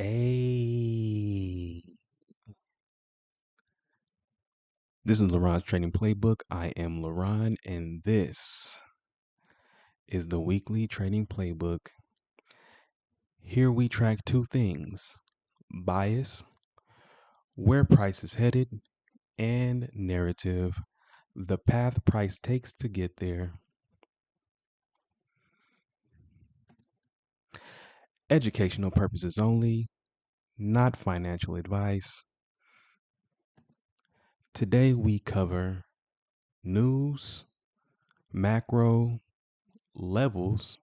Hey, this is LaRon's Trading Playbook. I am LaRon, and this is the weekly trading playbook. Here we track two things: bias, where price is headed, and narrative, the path price takes to get there. Educational purposes only, not financial advice. Today we cover news, macro, levels,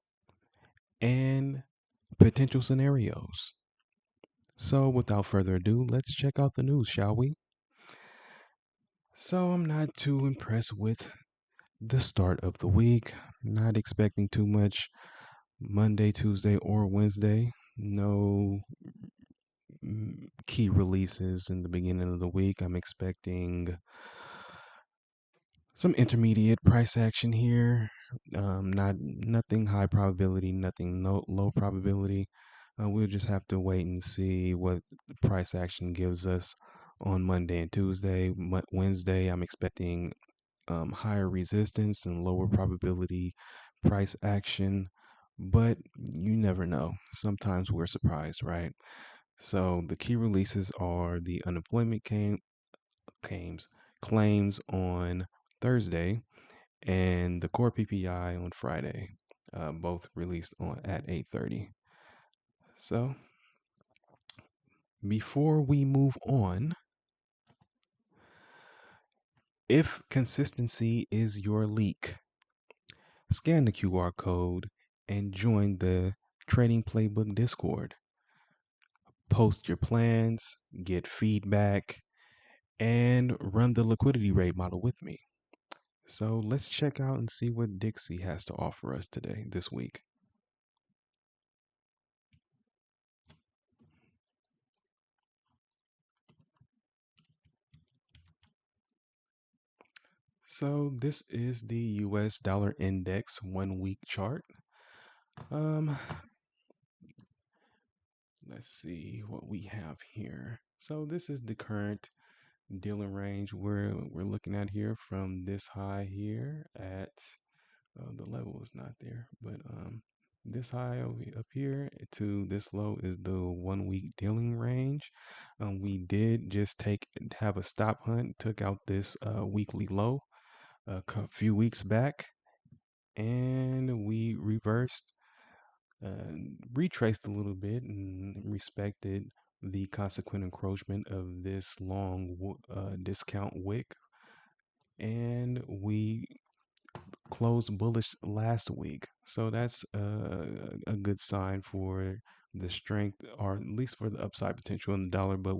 and potential scenarios. So, without further ado, let's check out the news, shall we? So, I'm not too impressed with the start of the week. Not expecting too much Monday, Tuesday, or Wednesday. No key releases in the beginning of the week. I'm expecting some intermediate price action here. Not nothing high probability, nothing low probability. We'll just have to wait and see what the price action gives us on Monday and Tuesday. Wednesday, I'm expecting higher resistance and lower probability price action, but you never know. Sometimes we're surprised, right? So the key releases are the unemployment claims claims on Thursday and the core PPI on Friday, both released on at 8:30. So before we move on, if consistency is your leak, scan the QR code and join the Trading Playbook Discord. Post your plans, get feedback, and run the liquidity rate model with me. So let's check out and see what Dixie has to offer us today, this week. So this is the US dollar index 1 week chart. Um, let's see what we have here. So this is the current dealing range we're looking at here from this high here at the level is not there, but this high up here to this low is the 1 week dealing range. We did just have a stop hunt, took out this weekly low a few weeks back, and we reversed, uh, retraced a little bit, and respected the consequent encroachment of this long discount wick, and we closed bullish last week. So that's a good sign for the strength, or at least for the upside potential in the dollar. But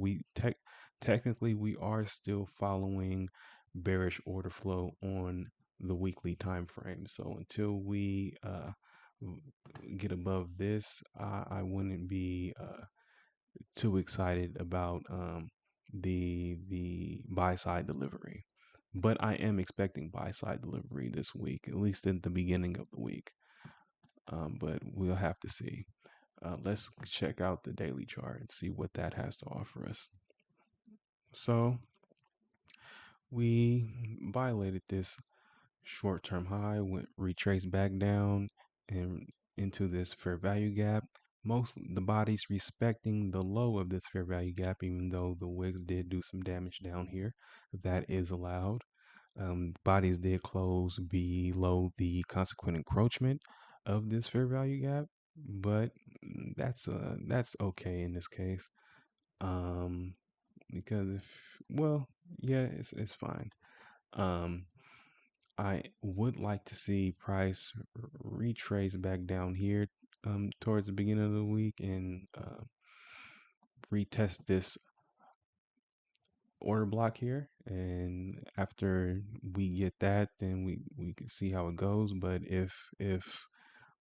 technically we are still following bearish order flow on the weekly time frame. So until we get above this, I wouldn't be too excited about the buy side delivery. But I am expecting buy side delivery this week, at least in the beginning of the week. But we'll have to see. Let's check out the daily chart and see what that has to offer us. So we violated this short-term high, went retraced back down and into this fair value gap. Most the bodies respecting the low of this fair value gap, even though the wicks did do some damage down here. That is allowed. Bodies did close below the consequent encroachment of this fair value gap, but that's okay in this case. Um, because if well, yeah, it's fine. Um, I would like to see price retrace back down here towards the beginning of the week and retest this order block here. And after we get that, then we can see how it goes. But if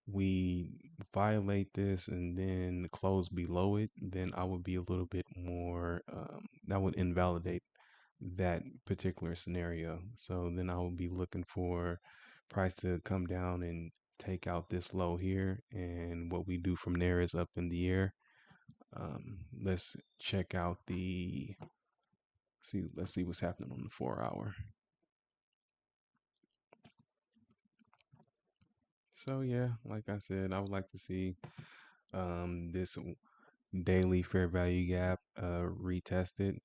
we violate this and then close below it, then I would be a little bit more, that would invalidate that particular scenario. So then I will be looking for price to come down and take out this low here. And what we do from there is up in the air. Let's check out let's see what's happening on the 4 hour. So yeah, like I said, I would like to see this daily fair value gap retested.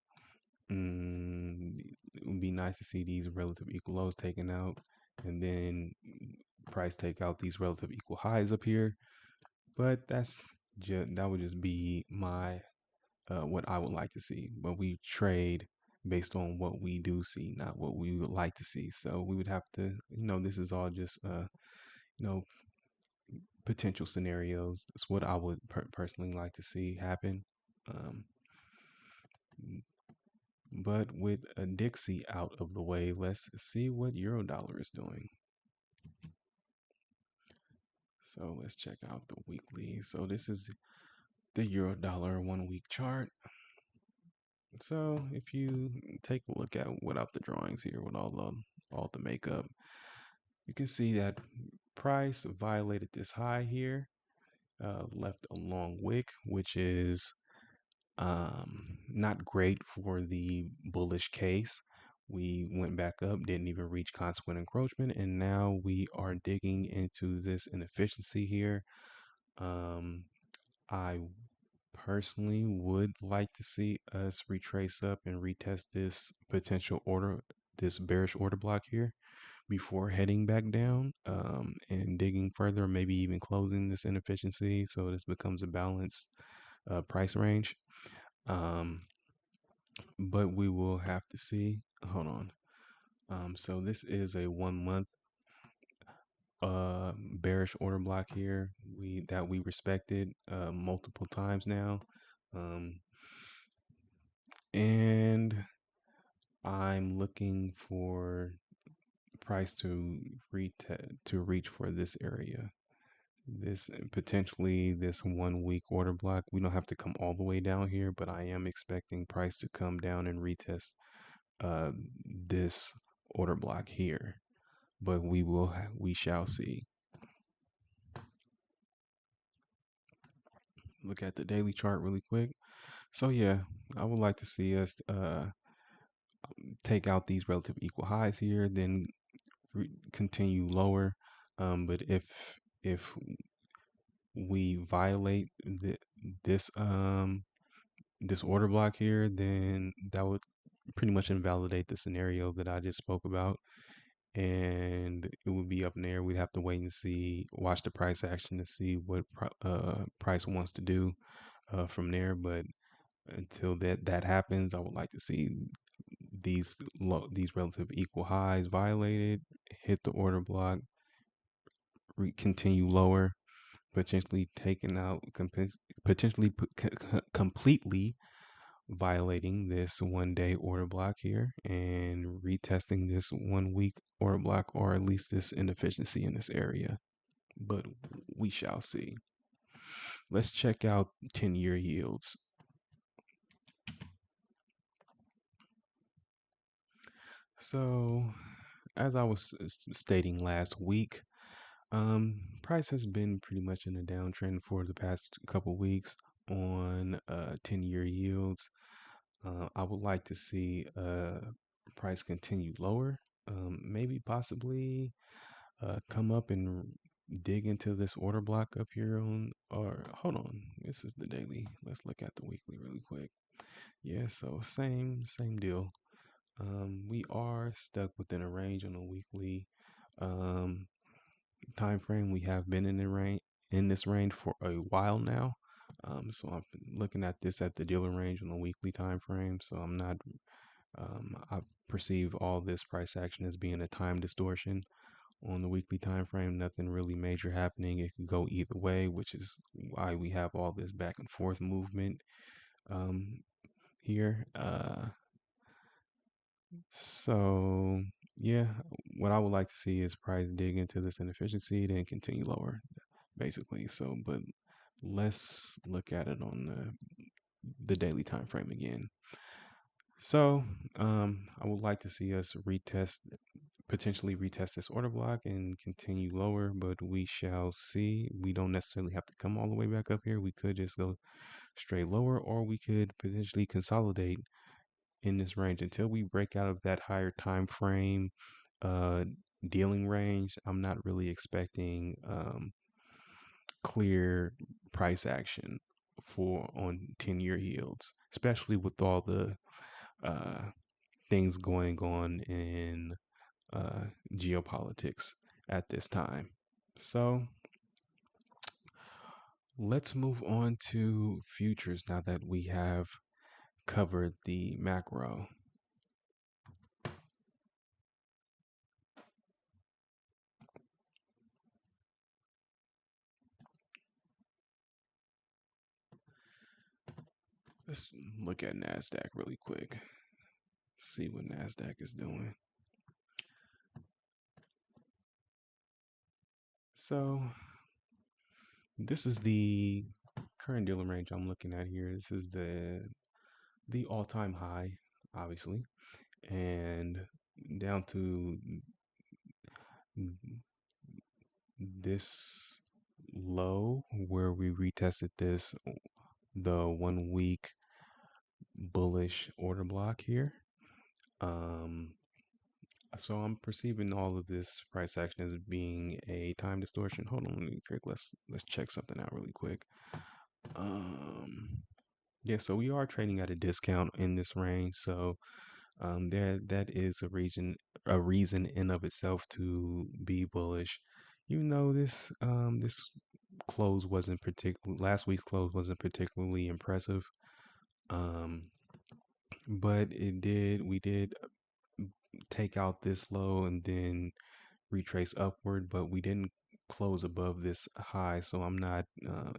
It would be nice to see these relative equal lows taken out, and then price take out these relative equal highs up here. But that would just be my what I would like to see. But we trade based on what we do see, not what we would like to see. So we would have to, this is all just you know potential scenarios. It's what I would personally like to see happen. Um, but with a Dixie out of the way, let's see what Eurodollar is doing. So let's check out the weekly. So this is the Eurodollar 1 week chart. So if you take a look at without the drawings here, with all the makeup, you can see that price violated this high here, left a long wick, which is not great for the bullish case. We went back up, didn't even reach consequent encroachment, and now we are digging into this inefficiency here. I personally would like to see us retrace up and retest this this bearish order block here before heading back down and digging further, maybe even closing this inefficiency so this becomes a balanced price range. But we will have to see. Hold on. So this is a 1 month bearish order block here we respected multiple times now. And I'm looking for price to reach for this area. This potentially this 1 week order block. We don't have to come all the way down here, but I am expecting price to come down and retest uh, this order block here. But we shall see. Look at the daily chart really quick. So yeah, I would like to see us take out these relative equal highs here, then continue lower. But if we violate this this order block here, then that would pretty much invalidate the scenario that I just spoke about, and it would be up in there. We'd have to wait and see, watch the price action to see what price wants to do from there. But until that happens, I would like to see these relative equal highs violated, hit the order block, continue lower, potentially taken out, potentially completely violating this 1 day order block here and retesting this 1 week order block, or at least this inefficiency in this area. But we shall see. Let's check out 10-year yields. So, as I was stating last week, price has been pretty much in a downtrend for the past couple weeks on 10-year yields. I would like to see price continue lower, maybe possibly come up and dig into this order block up here or hold on, this is the daily. Let's look at the weekly really quick. Yeah, so same deal. We are stuck within a range on a weekly time frame. We have been in this range for a while now. So I'm looking at this at the dealer range on a weekly time frame. So I'm not I perceive all this price action as being a time distortion on the weekly time frame. Nothing really major happening. It could go either way, which is why we have all this back and forth movement here. So yeah, what I would like to see is price dig into this inefficiency, then continue lower, basically. So, but let's look at it on the daily time frame again. So, I would like to see us retest potentially retest this order block and continue lower, but we shall see. We don't necessarily have to come all the way back up here. We could just go straight lower, or we could potentially consolidate in this range until we break out of that higher time frame uh, dealing range. I'm not really expecting clear price action for on 10-year yields, especially with all the uh, things going on in uh, geopolitics at this time. So let's move on to futures now that we have covered the macro. Let's look at NASDAQ really quick, see what NASDAQ is doing. So this is the current dealer range I'm looking at here. This is the all-time high, obviously, and down to this low where we retested this, the 1 week bullish order block here. So I'm perceiving all of this price action as being a time distortion. Hold on, let me quick. Let's check something out really quick. Yeah, so we are trading at a discount in this range. So that is a reason in of itself to be bullish. Even though this close wasn't particular, last week's close wasn't particularly impressive. Um, but we did take out this low and then retrace upward, but we didn't close above this high. So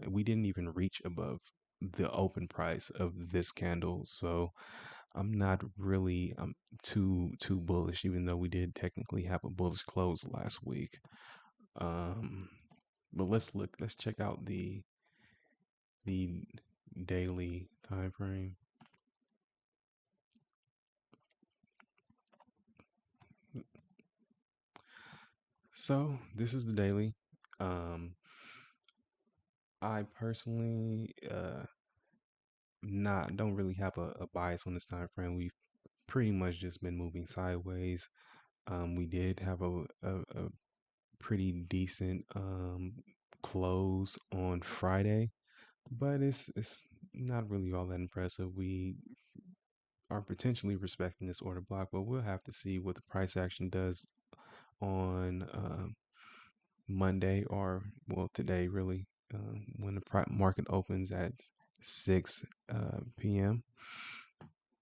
we didn't even reach above the open price of this candle. So I'm not really too bullish, even though we did technically have a bullish close last week. Um, but let's check out the daily time frame. So this is the daily. Um, I personally not don't really have a bias on this time frame. We've pretty much just been moving sideways. We did have a pretty decent close on Friday, but it's not really all that impressive. We are potentially respecting this order block, but we'll have to see what the price action does on Monday, or well today really, when the market opens at 6 p.m.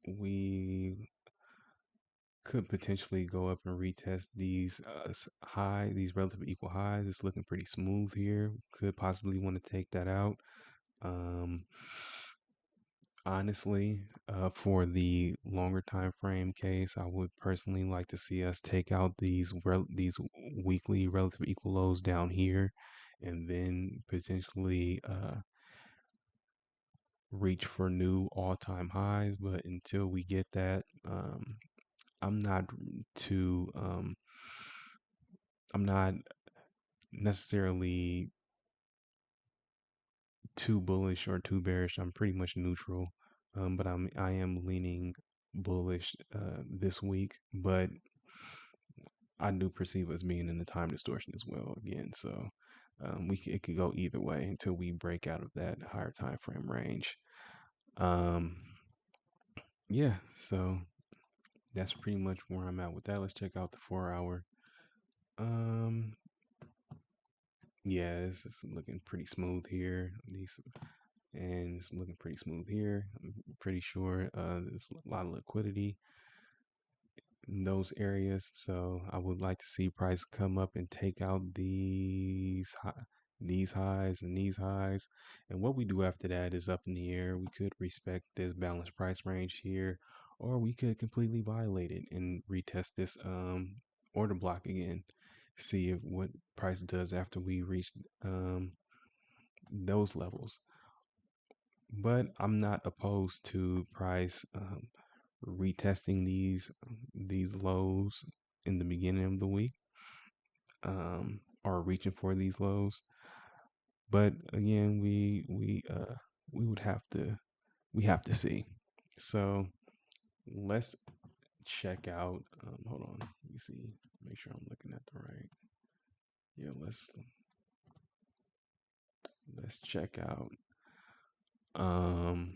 We could potentially go up and retest these these relatively equal highs. It's looking pretty smooth here. Could possibly want to take that out. Um, Honestly, for the longer time frame case, I would personally like to see us take out these weekly relative equal lows down here, and then potentially reach for new all-time highs. But until we get that, I'm not too I'm not necessarily too bullish or too bearish. I'm pretty much neutral, but I am leaning bullish this week. But I do perceive us being in the time distortion as well again. So it could go either way until we break out of that higher time frame range. Um, yeah, so that's pretty much where I'm at with that. Let's check out the 4 hour. Um, yeah, it's looking pretty smooth here. And it's looking pretty smooth here. I'm pretty sure there's a lot of liquidity in those areas. So I would like to see price come up and take out these highs and these highs. And what we do after that is up in the air. We could respect this balanced price range here, or we could completely violate it and retest this order block again. See if what price does after we reach those levels. But I'm not opposed to price retesting these lows in the beginning of the week, are reaching for these lows. But again, we would have to we have to see. So let's check out. Hold on, let me see. Make sure I'm looking at the right. Yeah, let's check out um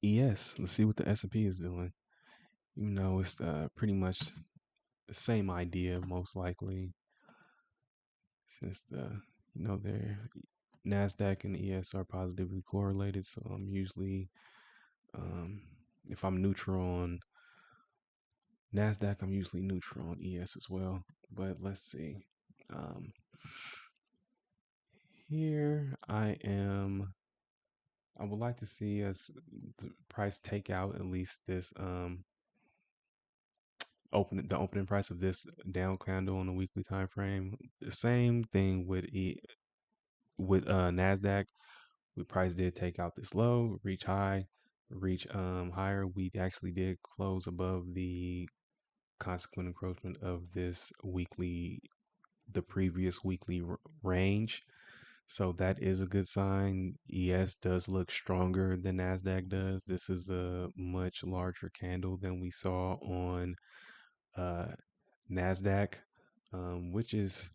ES. Let's see what the S&P is doing. You know, it's pretty much the same idea, most likely, since their Nasdaq and ES are positively correlated. So I'm usually, um, if I'm neutral on Nasdaq, I'm usually neutral on ES as well. But let's see. Um, Here I am. I would like to see us the price take out at least this the opening price of this down candle on the weekly time frame. The same thing with Nasdaq. We price did take out this low, reach high, reach higher. We actually did close above the consequent encroachment of the previous weekly range. So that is a good sign. ES does look stronger than Nasdaq does. This is a much larger candle than we saw on uh, Nasdaq, which is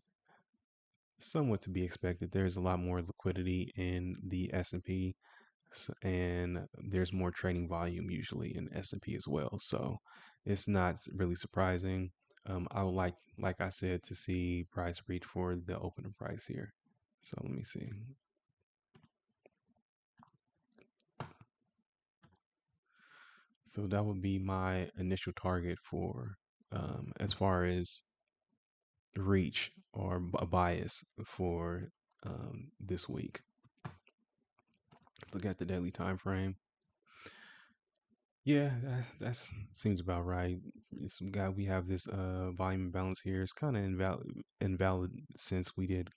somewhat to be expected. There's a lot more liquidity in the S&P, and there's more trading volume usually in S&P as well. So it's not really surprising. I would like I said, to see price reach for the opening price here. So let me see. So that would be my initial target for as far as reach or a bias for this week. Look at the daily time frame. Yeah, that seems about right. We have this volume imbalance here. It's kind of invalid since we did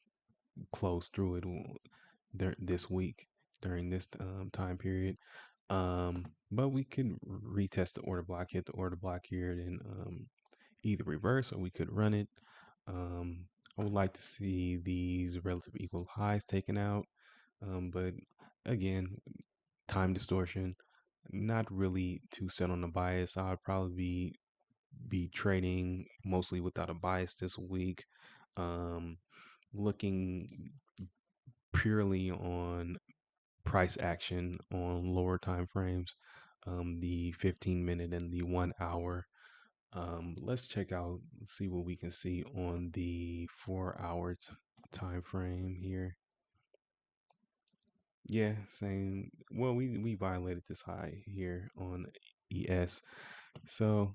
close through it this week during this time period. But we could retest the order block, hit the order block here, then either reverse or we could run it. Um, I would like to see these relative equal highs taken out, but again, time distortion. Not really too set on the bias. I'd probably be trading mostly without a bias this week. Um, Looking purely on price action on lower time frames, the 15-minute and the 1 hour. Let's check out, see what we can see on the 4 hour time frame here. Yeah, same. Well, we violated this high here on ES. So,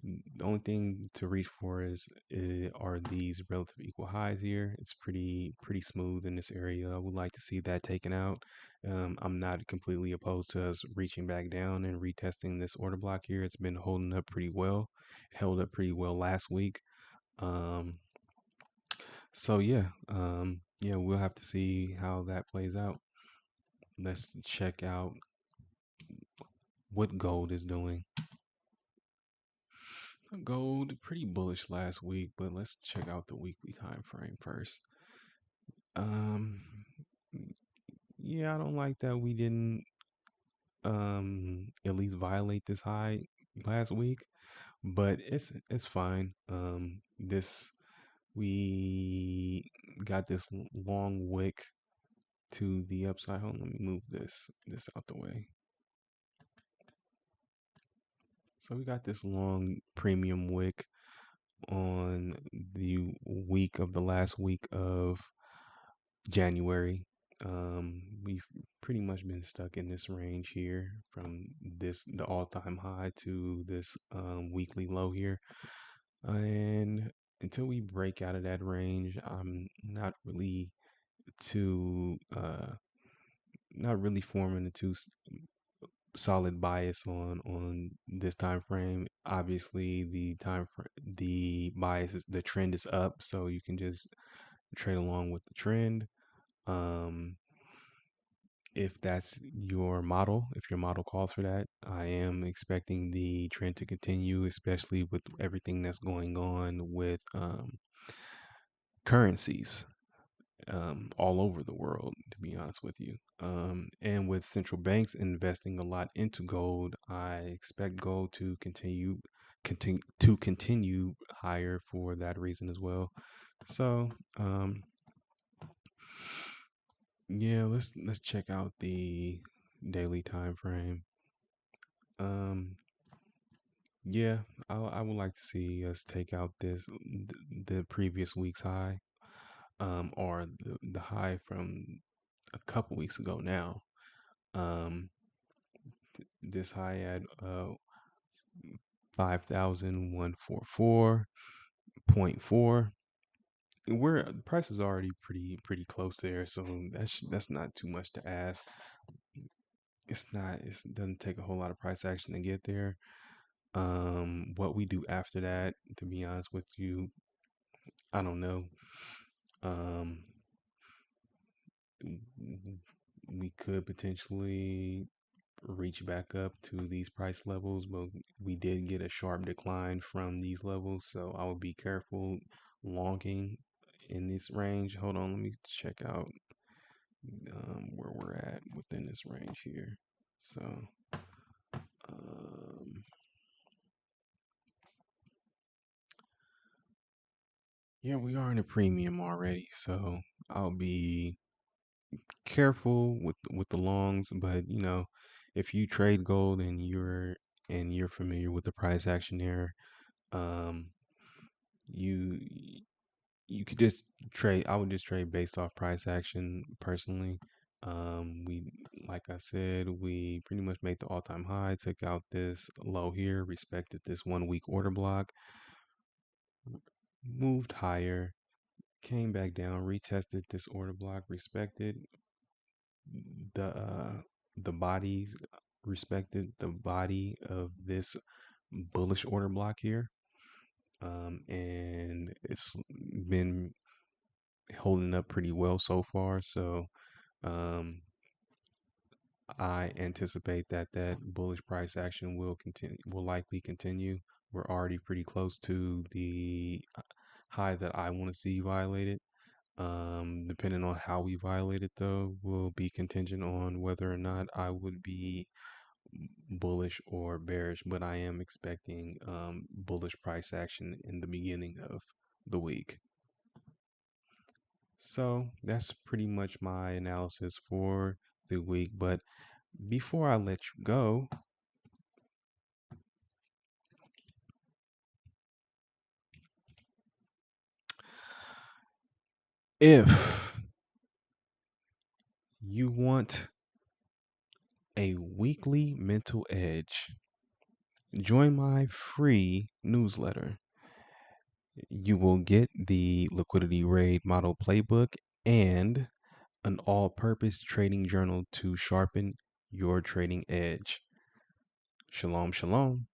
the only thing to reach for are these relative equal highs here. It's pretty smooth in this area. I would like to see that taken out. I'm not completely opposed to us reaching back down and retesting this order block here. It's been holding up pretty well. Held up pretty well last week. Um, so yeah, we'll have to see how that plays out. Let's check out what gold is doing. Gold pretty bullish last week, but let's check out the weekly time frame first. Um, yeah, I don't like that we didn't at least violate this high last week, but it's fine. This We got this long wick to the upside. Hold on, let me move this out the way. So we got this long premium wick on the week of the last week of January. We've pretty much been stuck in this range here from the all-time high to this weekly low here. And until we break out of that range, I'm too not really forming a too solid bias on this time frame. Obviously, the the trend is up, so you can just trade along with the trend. Um, if that's your model, if your model calls for that, I am expecting the trend to continue, especially with everything that's going on with currencies all over the world, to be honest with you. And with central banks investing a lot into gold, I expect gold to continue higher for that reason as well. So, yeah, let's check out the daily time frame. Um, yeah, I would like to see us take out the previous week's high, or the high from a couple weeks ago now. Um, this high at 5,144.4. Where the price is already pretty close there, so that's not too much to ask. It's not. It doesn't take a whole lot of price action to get there. What we do after that, to be honest with you, I don't know. Um, we could potentially reach back up to these price levels, but we did get a sharp decline from these levels, so I would be careful longing in this range. Hold on, let me check out where we're at within this range here. So, um, yeah, we are in a premium already, so I'll be careful with the longs. But if you trade gold and you're familiar with the price action there, um, you you could just trade. I would just trade based off price action personally. We, like I said, we pretty much made the all-time high, took out this low here, respected this 1 week order block, moved higher, came back down, retested this order block, respected the uh, the bodies, respected the body of this bullish order block here, and it's been holding up pretty well so far. So um, I anticipate that bullish price action will likely continue. We're already pretty close to the highs that I want to see violated. Depending on how we violate it, though, will be contingent on whether or not I would be bullish or bearish. But I am expecting bullish price action in the beginning of the week. So that's pretty much my analysis for the week. But before I let you go, if you want a weekly mental edge, join my free newsletter. You will get the Liquidity Raid Model Playbook and an all purpose trading journal to sharpen your trading edge. Shalom, shalom.